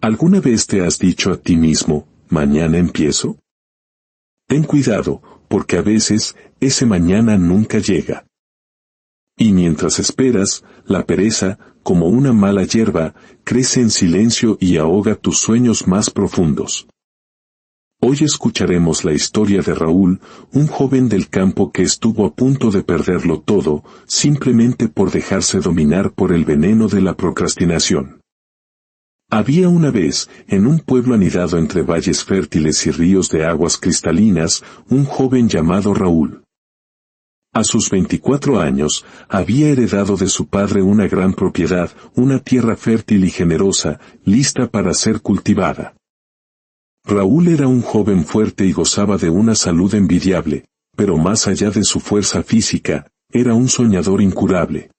¿Alguna vez te has dicho a ti mismo, mañana empiezo? Ten cuidado, porque a veces, ese mañana nunca llega. Y mientras esperas, la pereza, como una mala hierba, crece en silencio y ahoga tus sueños más profundos. Hoy escucharemos la historia de Raúl, un joven del campo que estuvo a punto de perderlo todo, simplemente por dejarse dominar por el veneno de la procrastinación. Había una vez, en un pueblo anidado entre valles fértiles y ríos de aguas cristalinas, un joven llamado Raúl. A sus 24 años, había heredado de su padre una gran propiedad, una tierra fértil y generosa, lista para ser cultivada. Raúl era un joven fuerte y gozaba de una salud envidiable, pero más allá de su fuerza física, era un soñador incurable.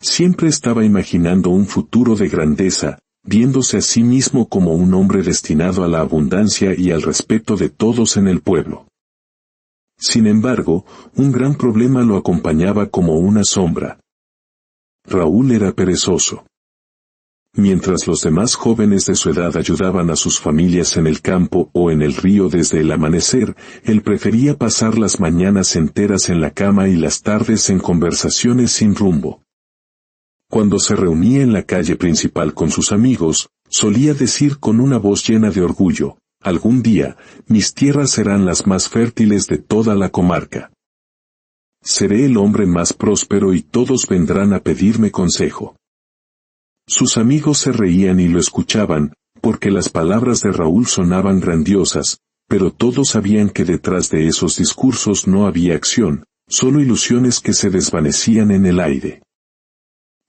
Siempre estaba imaginando un futuro de grandeza, viéndose a sí mismo como un hombre destinado a la abundancia y al respeto de todos en el pueblo. Sin embargo, un gran problema lo acompañaba como una sombra. Raúl era perezoso. Mientras los demás jóvenes de su edad ayudaban a sus familias en el campo o en el río desde el amanecer, él prefería pasar las mañanas enteras en la cama y las tardes en conversaciones sin rumbo. Cuando se reunía en la calle principal con sus amigos, solía decir con una voz llena de orgullo, «Algún día, mis tierras serán las más fértiles de toda la comarca. Seré el hombre más próspero y todos vendrán a pedirme consejo». Sus amigos se reían y lo escuchaban, porque las palabras de Raúl sonaban grandiosas, pero todos sabían que detrás de esos discursos no había acción, solo ilusiones que se desvanecían en el aire.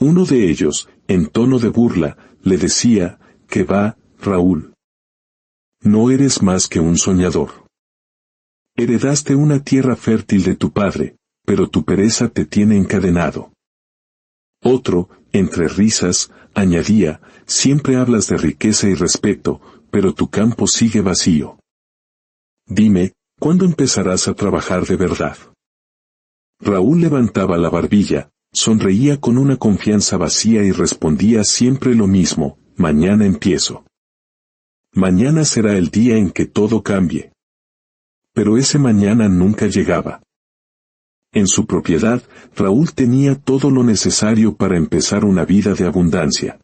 Uno de ellos, en tono de burla, le decía, «¿Qué va, Raúl? No eres más que un soñador. Heredaste una tierra fértil de tu padre, pero tu pereza te tiene encadenado». Otro, entre risas, añadía, «Siempre hablas de riqueza y respeto, pero tu campo sigue vacío. Dime, ¿cuándo empezarás a trabajar de verdad?» Raúl levantaba la barbilla, sonreía con una confianza vacía y respondía siempre lo mismo, «Mañana empiezo. Mañana será el día en que todo cambie». Pero ese mañana nunca llegaba. En su propiedad, Raúl tenía todo lo necesario para empezar una vida de abundancia.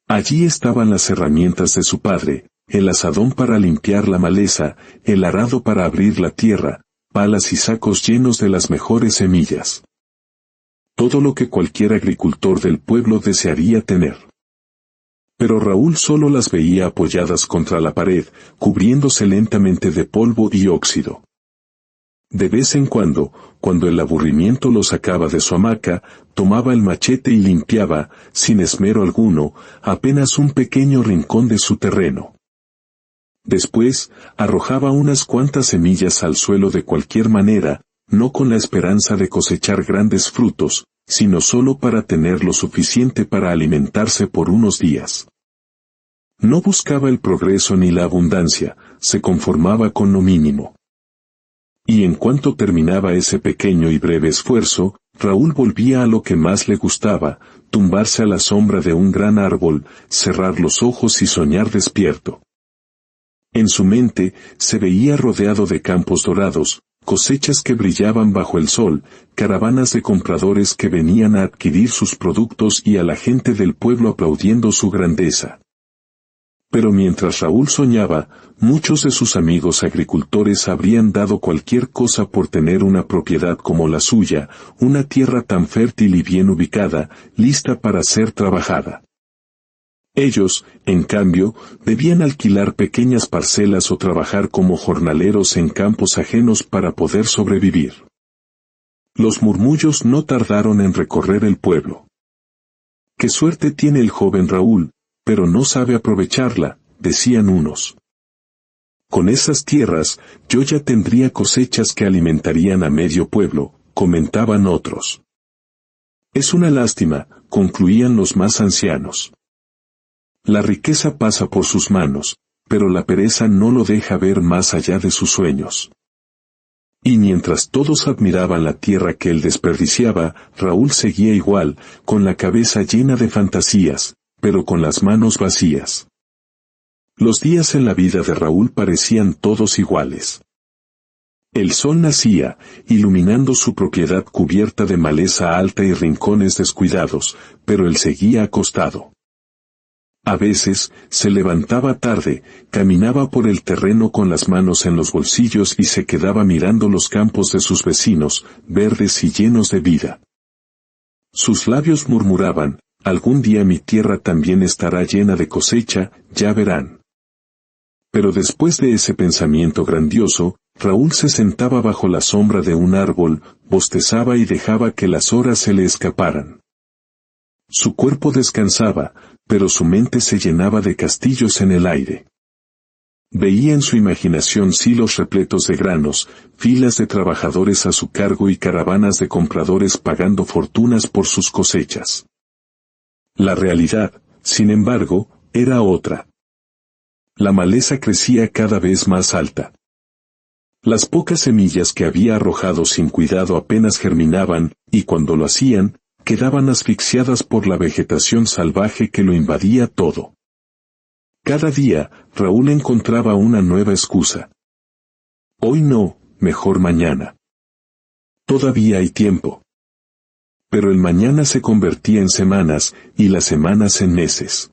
Allí estaban las herramientas de su padre, el azadón para limpiar la maleza, el arado para abrir la tierra, palas y sacos llenos de las mejores semillas. Todo lo que cualquier agricultor del pueblo desearía tener. Pero Raúl solo las veía apoyadas contra la pared, cubriéndose lentamente de polvo y óxido. De vez en cuando el aburrimiento lo sacaba de su hamaca, tomaba el machete y limpiaba, sin esmero alguno, apenas un pequeño rincón de su terreno. Después, arrojaba unas cuantas semillas al suelo de cualquier manera, no con la esperanza de cosechar grandes frutos, sino solo para tener lo suficiente para alimentarse por unos días. No buscaba el progreso ni la abundancia, se conformaba con lo mínimo. Y en cuanto terminaba ese pequeño y breve esfuerzo, Raúl volvía a lo que más le gustaba, tumbarse a la sombra de un gran árbol, cerrar los ojos y soñar despierto. En su mente, se veía rodeado de campos dorados, cosechas que brillaban bajo el sol, caravanas de compradores que venían a adquirir sus productos y a la gente del pueblo aplaudiendo su grandeza. Pero mientras Raúl soñaba, muchos de sus amigos agricultores habrían dado cualquier cosa por tener una propiedad como la suya, una tierra tan fértil y bien ubicada, lista para ser trabajada. Ellos, en cambio, debían alquilar pequeñas parcelas o trabajar como jornaleros en campos ajenos para poder sobrevivir. Los murmullos no tardaron en recorrer el pueblo. «Qué suerte tiene el joven Raúl, pero no sabe aprovecharla», decían unos. «Con esas tierras, yo ya tendría cosechas que alimentarían a medio pueblo», comentaban otros. «Es una lástima», concluían los más ancianos. «La riqueza pasa por sus manos, pero la pereza no lo deja ver más allá de sus sueños». Y mientras todos admiraban la tierra que él desperdiciaba, Raúl seguía igual, con la cabeza llena de fantasías, pero con las manos vacías. Los días en la vida de Raúl parecían todos iguales. El sol nacía, iluminando su propiedad cubierta de maleza alta y rincones descuidados, pero él seguía acostado. A veces, se levantaba tarde, caminaba por el terreno con las manos en los bolsillos y se quedaba mirando los campos de sus vecinos, verdes y llenos de vida. Sus labios murmuraban, algún día mi tierra también estará llena de cosecha, ya verán. Pero después de ese pensamiento grandioso, Raúl se sentaba bajo la sombra de un árbol, bostezaba y dejaba que las horas se le escaparan. Su cuerpo descansaba, pero su mente se llenaba de castillos en el aire. Veía en su imaginación silos repletos de granos, filas de trabajadores a su cargo y caravanas de compradores pagando fortunas por sus cosechas. La realidad, sin embargo, era otra. La maleza crecía cada vez más alta. Las pocas semillas que había arrojado sin cuidado apenas germinaban, y cuando lo hacían, quedaban asfixiadas por la vegetación salvaje que lo invadía todo. Cada día, Raúl encontraba una nueva excusa. Hoy no, mejor mañana. Todavía hay tiempo. Pero el mañana se convertía en semanas, y las semanas en meses.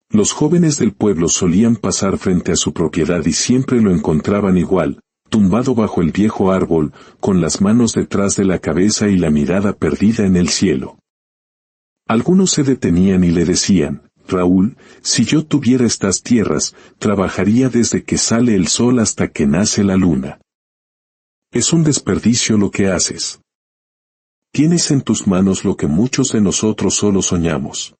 Los jóvenes del pueblo solían pasar frente a su propiedad y siempre lo encontraban igual, tumbado bajo el viejo árbol, con las manos detrás de la cabeza y la mirada perdida en el cielo. Algunos se detenían y le decían, Raúl, si yo tuviera estas tierras, trabajaría desde que sale el sol hasta que nace la luna. Es un desperdicio lo que haces. Tienes en tus manos lo que muchos de nosotros solo soñamos.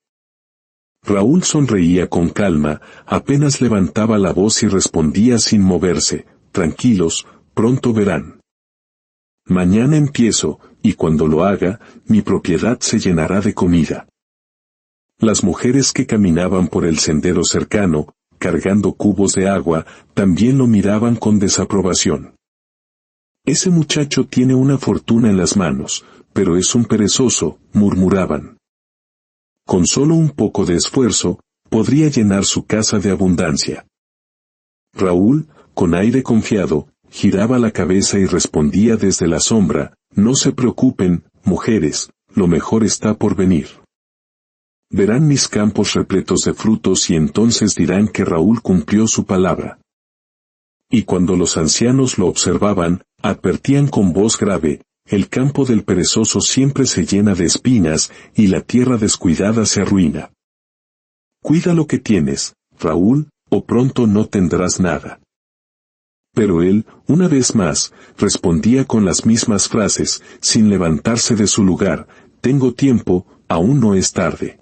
Raúl sonreía con calma, apenas levantaba la voz y respondía sin moverse, tranquilos, pronto verán. Mañana empiezo, y cuando lo haga, mi propiedad se llenará de comida. Las mujeres que caminaban por el sendero cercano, cargando cubos de agua, también lo miraban con desaprobación. Ese muchacho tiene una fortuna en las manos, pero es un perezoso, murmuraban. Con solo un poco de esfuerzo, podría llenar su casa de abundancia. Raúl, con aire confiado, giraba la cabeza y respondía desde la sombra, no se preocupen, mujeres, lo mejor está por venir. Verán mis campos repletos de frutos y entonces dirán que Raúl cumplió su palabra. Y cuando los ancianos lo observaban, advertían con voz grave, el campo del perezoso siempre se llena de espinas, y la tierra descuidada se arruina. Cuida lo que tienes, Raúl, o pronto no tendrás nada. Pero él, una vez más, respondía con las mismas frases, sin levantarse de su lugar, tengo tiempo, aún no es tarde.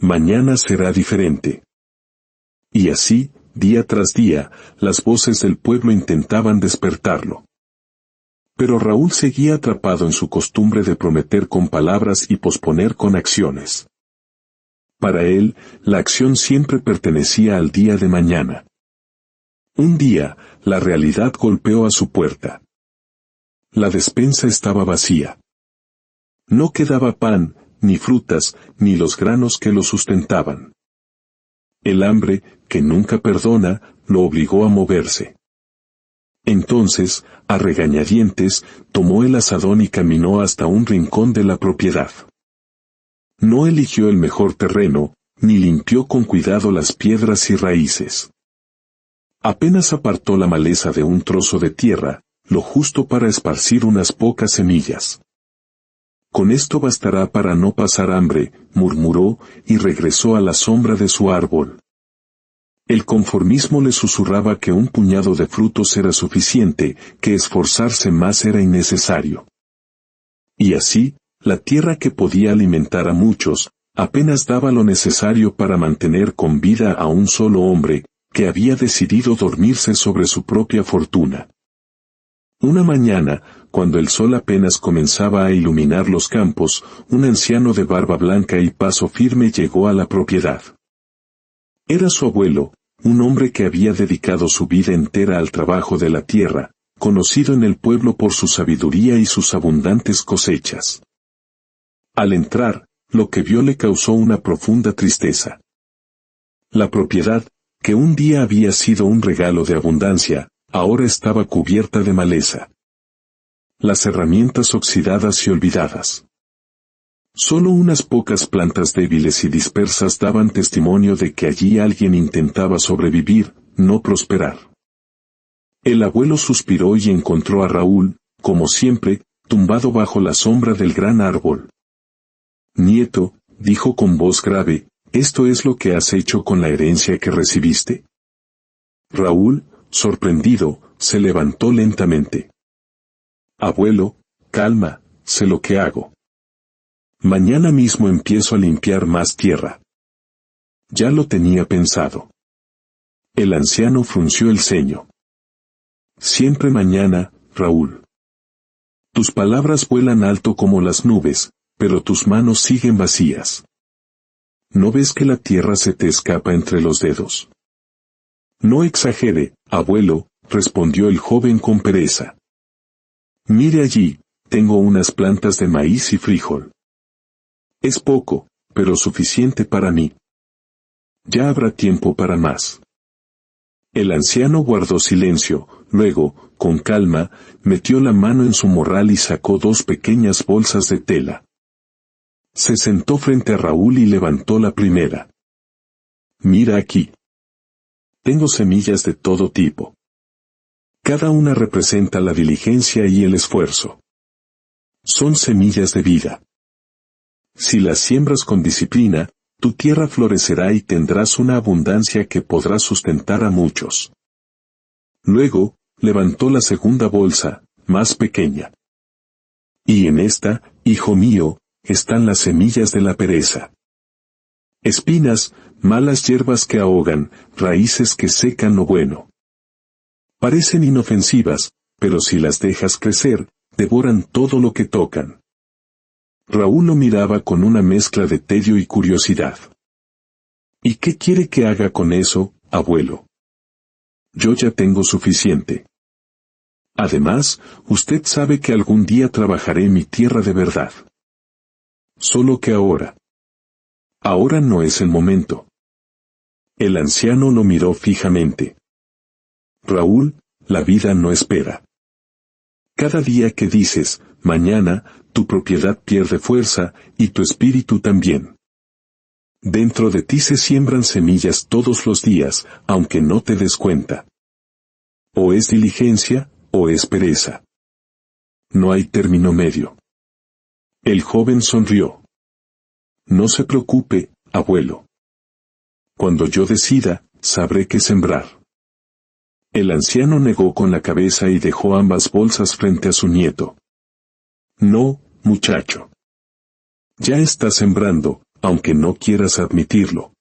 Mañana será diferente. Y así, día tras día, las voces del pueblo intentaban despertarlo. Pero Raúl seguía atrapado en su costumbre de prometer con palabras y posponer con acciones. Para él, la acción siempre pertenecía al día de mañana. Un día, la realidad golpeó a su puerta. La despensa estaba vacía. No quedaba pan, ni frutas, ni los granos que lo sustentaban. El hambre, que nunca perdona, lo obligó a moverse. Entonces, a regañadientes, tomó el azadón y caminó hasta un rincón de la propiedad. No eligió el mejor terreno, ni limpió con cuidado las piedras y raíces. Apenas apartó la maleza de un trozo de tierra, lo justo para esparcir unas pocas semillas. Con esto bastará para no pasar hambre, murmuró, y regresó a la sombra de su árbol. El conformismo le susurraba que un puñado de frutos era suficiente, que esforzarse más era innecesario. Y así, la tierra que podía alimentar a muchos, apenas daba lo necesario para mantener con vida a un solo hombre, que había decidido dormirse sobre su propia fortuna. Una mañana, cuando el sol apenas comenzaba a iluminar los campos, un anciano de barba blanca y paso firme llegó a la propiedad. Era su abuelo, un hombre que había dedicado su vida entera al trabajo de la tierra, conocido en el pueblo por su sabiduría y sus abundantes cosechas. Al entrar, lo que vio le causó una profunda tristeza. La propiedad, que un día había sido un regalo de abundancia, ahora estaba cubierta de maleza. Las herramientas oxidadas y olvidadas. Solo unas pocas plantas débiles y dispersas daban testimonio de que allí alguien intentaba sobrevivir, no prosperar. El abuelo suspiró y encontró a Raúl, como siempre, tumbado bajo la sombra del gran árbol. «Nieto», dijo con voz grave, «¿esto es lo que has hecho con la herencia que recibiste?» Raúl, sorprendido, se levantó lentamente. «Abuelo, calma, sé lo que hago. Mañana mismo empiezo a limpiar más tierra». Ya lo tenía pensado. El anciano frunció el ceño. «Siempre mañana, Raúl. Tus palabras vuelan alto como las nubes, pero tus manos siguen vacías. ¿No ves que la tierra se te escapa entre los dedos?» «No exagere, abuelo», respondió el joven con pereza. «Mire allí, tengo unas plantas de maíz y frijol. Es poco, pero suficiente para mí. Ya habrá tiempo para más». El anciano guardó silencio, luego, con calma, metió la mano en su morral y sacó 2 pequeñas bolsas de tela. Se sentó frente a Raúl y levantó la primera. «Mira aquí. Tengo semillas de todo tipo. Cada una representa la diligencia y el esfuerzo. Son semillas de vida. Si las siembras con disciplina, tu tierra florecerá y tendrás una abundancia que podrá sustentar a muchos». Luego, levantó la segunda bolsa, más pequeña. «Y en esta, hijo mío, están las semillas de la pereza. Espinas, malas hierbas que ahogan, raíces que secan lo bueno. Parecen inofensivas, pero si las dejas crecer, devoran todo lo que tocan». Raúl lo miraba con una mezcla de tedio y curiosidad. «¿Y qué quiere que haga con eso, abuelo? Yo ya tengo suficiente. Además, usted sabe que algún día trabajaré mi tierra de verdad. Solo que ahora no es el momento». El anciano lo miró fijamente. «Raúl, la vida no espera. Cada día que dices, mañana, tu propiedad pierde fuerza, y tu espíritu también. Dentro de ti se siembran semillas todos los días, aunque no te des cuenta. O es diligencia, o es pereza. No hay término medio». El joven sonrió. «No se preocupe, abuelo. Cuando yo decida, sabré qué sembrar». El anciano negó con la cabeza y dejó ambas bolsas frente a su nieto. «No, muchacho. Ya estás sembrando, aunque no quieras admitirlo.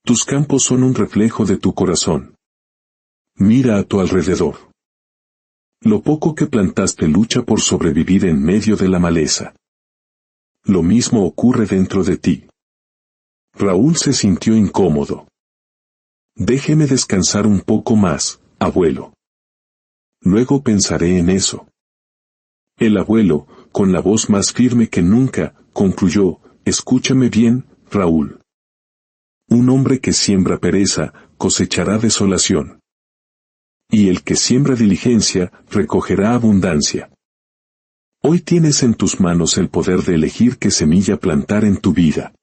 Tus campos son un reflejo de tu corazón. Mira a tu alrededor. Lo poco que plantaste lucha por sobrevivir en medio de la maleza. Lo mismo ocurre dentro de ti». Raúl se sintió incómodo. «Déjeme descansar un poco más, abuelo. Luego pensaré en eso». El abuelo, con la voz más firme que nunca, concluyó: «Escúchame bien, Raúl. Un hombre que siembra pereza, cosechará desolación. Y el que siembra diligencia, recogerá abundancia. Hoy tienes en tus manos el poder de elegir qué semilla plantar en tu vida.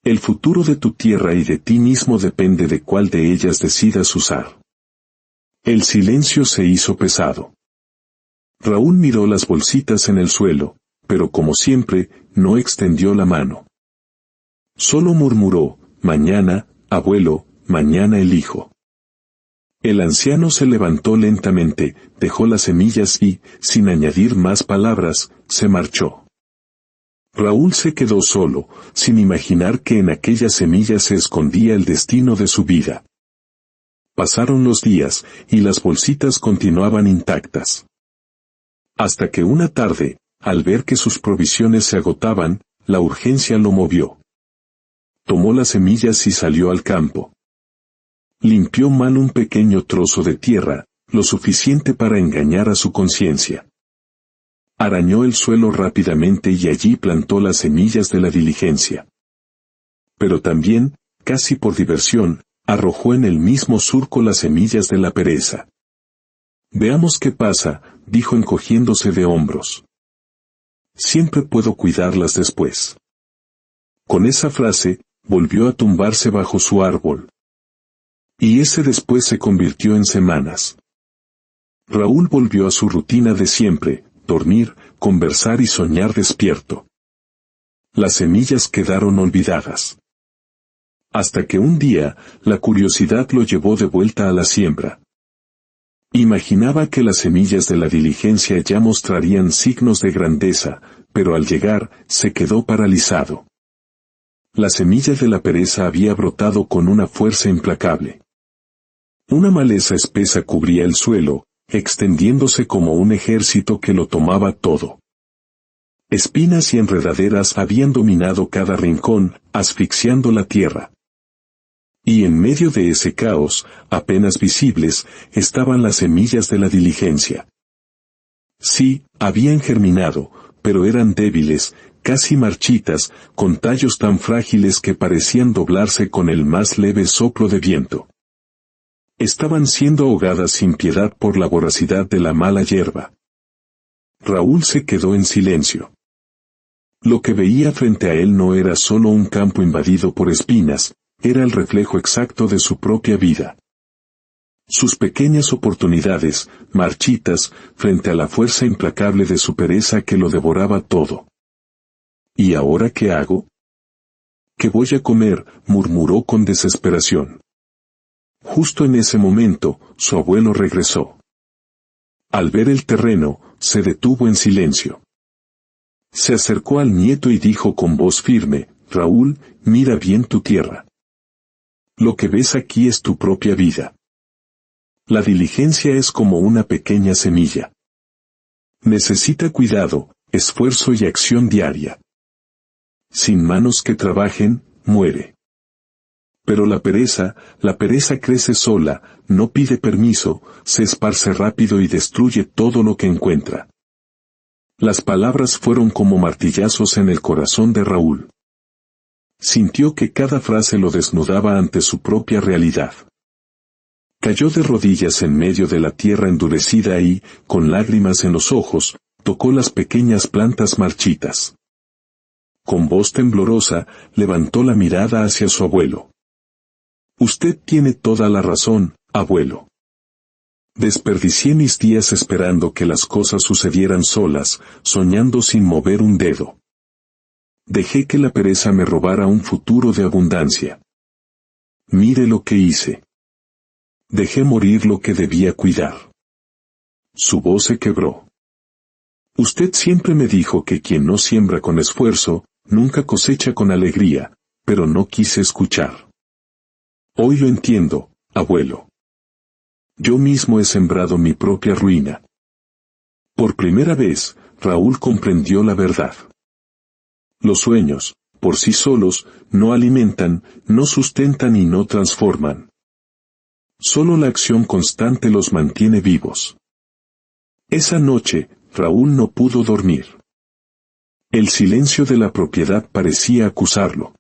El futuro de tu tierra y de ti mismo depende de cuál de ellas decidas usar». El silencio se hizo pesado. Raúl miró las bolsitas en el suelo, pero como siempre, no extendió la mano. Solo murmuró: «Mañana, abuelo, mañana elijo». El anciano se levantó lentamente, dejó las semillas y, sin añadir más palabras, se marchó. Raúl se quedó solo, sin imaginar que en aquellas semillas se escondía el destino de su vida. Pasaron los días, y las bolsitas continuaban intactas. Hasta que una tarde, al ver que sus provisiones se agotaban, la urgencia lo movió. Tomó las semillas y salió al campo. Limpió mal un pequeño trozo de tierra, lo suficiente para engañar a su conciencia. Arañó el suelo rápidamente y allí plantó las semillas de la diligencia. Pero también, casi por diversión, arrojó en el mismo surco las semillas de la pereza. Veamos qué pasa, dijo encogiéndose de hombros. Siempre puedo cuidarlas después. Con esa frase, volvió a tumbarse bajo su árbol. Y ese después se convirtió en semanas. Raúl volvió a su rutina de siempre, dormir, conversar y soñar despierto. Las semillas quedaron olvidadas. Hasta que un día, la curiosidad lo llevó de vuelta a la siembra. Imaginaba que las semillas de la diligencia ya mostrarían signos de grandeza, pero al llegar, se quedó paralizado. La semilla de la pereza había brotado con una fuerza implacable. Una maleza espesa cubría el suelo, extendiéndose como un ejército que lo tomaba todo. Espinas y enredaderas habían dominado cada rincón, asfixiando la tierra. Y en medio de ese caos, apenas visibles, estaban las semillas de la diligencia. Sí, habían germinado, pero eran débiles, casi marchitas, con tallos tan frágiles que parecían doblarse con el más leve soplo de viento. Estaban siendo ahogadas sin piedad por la voracidad de la mala hierba. Raúl se quedó en silencio. Lo que veía frente a él no era solo un campo invadido por espinas, era el reflejo exacto de su propia vida. Sus pequeñas oportunidades, marchitas, frente a la fuerza implacable de su pereza que lo devoraba todo. ¿Y ahora qué hago? ¿Qué voy a comer?, murmuró con desesperación. Justo en ese momento, su abuelo regresó. Al ver el terreno, se detuvo en silencio. Se acercó al nieto y dijo con voz firme, «Raúl, mira bien tu tierra. Lo que ves aquí es tu propia vida. La diligencia es como una pequeña semilla. Necesita cuidado, esfuerzo y acción diaria. Sin manos que trabajen, muere. Pero la pereza crece sola, no pide permiso, se esparce rápido y destruye todo lo que encuentra». Las palabras fueron como martillazos en el corazón de Raúl. Sintió que cada frase lo desnudaba ante su propia realidad. Cayó de rodillas en medio de la tierra endurecida y, con lágrimas en los ojos, tocó las pequeñas plantas marchitas. Con voz temblorosa, levantó la mirada hacia su abuelo. «Usted tiene toda la razón, abuelo. Desperdicié mis días esperando que las cosas sucedieran solas, soñando sin mover un dedo. Dejé que la pereza me robara un futuro de abundancia. Mire lo que hice. Dejé morir lo que debía cuidar». Su voz se quebró. «Usted siempre me dijo que quien no siembra con esfuerzo, nunca cosecha con alegría, pero no quise escuchar. Hoy lo entiendo, abuelo. Yo mismo he sembrado mi propia ruina». Por primera vez, Raúl comprendió la verdad. Los sueños, por sí solos, no alimentan, no sustentan y no transforman. Solo la acción constante los mantiene vivos. Esa noche, Raúl no pudo dormir. El silencio de la propiedad parecía acusarlo.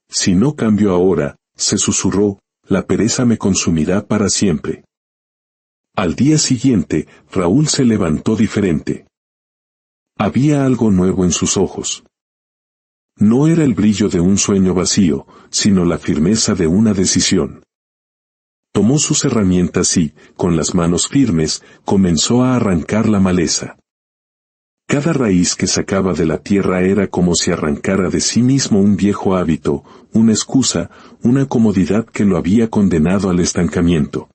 «Si no cambio ahora», se susurró, «la pereza me consumirá para siempre». Al día siguiente, Raúl se levantó diferente. Había algo nuevo en sus ojos. No era el brillo de un sueño vacío, sino la firmeza de una decisión. Tomó sus herramientas y, con las manos firmes, comenzó a arrancar la maleza. Cada raíz que sacaba de la tierra era como si arrancara de sí mismo un viejo hábito, una excusa, una comodidad que lo había condenado al estancamiento.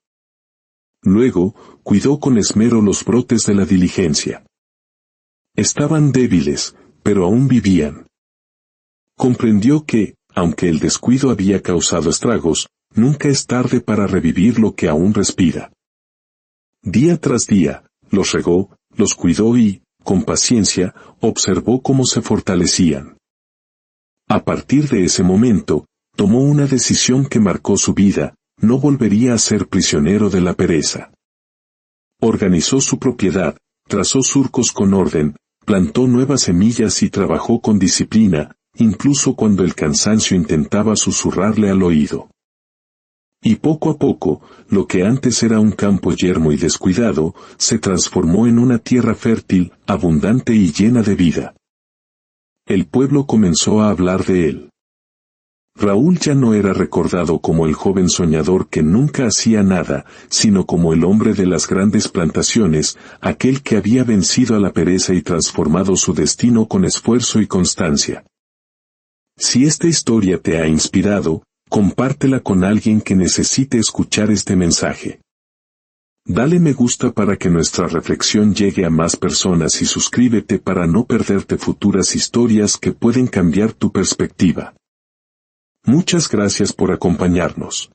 Luego, cuidó con esmero los brotes de la diligencia. Estaban débiles, pero aún vivían. Comprendió que, aunque el descuido había causado estragos, nunca es tarde para revivir lo que aún respira. Día tras día, los regó, los cuidó y, con paciencia, observó cómo se fortalecían. A partir de ese momento, tomó una decisión que marcó su vida: no volvería a ser prisionero de la pereza. Organizó su propiedad, trazó surcos con orden, plantó nuevas semillas y trabajó con disciplina, incluso cuando el cansancio intentaba susurrarle al oído. Y poco a poco, lo que antes era un campo yermo y descuidado, se transformó en una tierra fértil, abundante y llena de vida. El pueblo comenzó a hablar de él. Raúl ya no era recordado como el joven soñador que nunca hacía nada, sino como el hombre de las grandes plantaciones, aquel que había vencido a la pereza y transformado su destino con esfuerzo y constancia. Si esta historia te ha inspirado, compártela con alguien que necesite escuchar este mensaje. Dale me gusta para que nuestra reflexión llegue a más personas y suscríbete para no perderte futuras historias que pueden cambiar tu perspectiva. Muchas gracias por acompañarnos.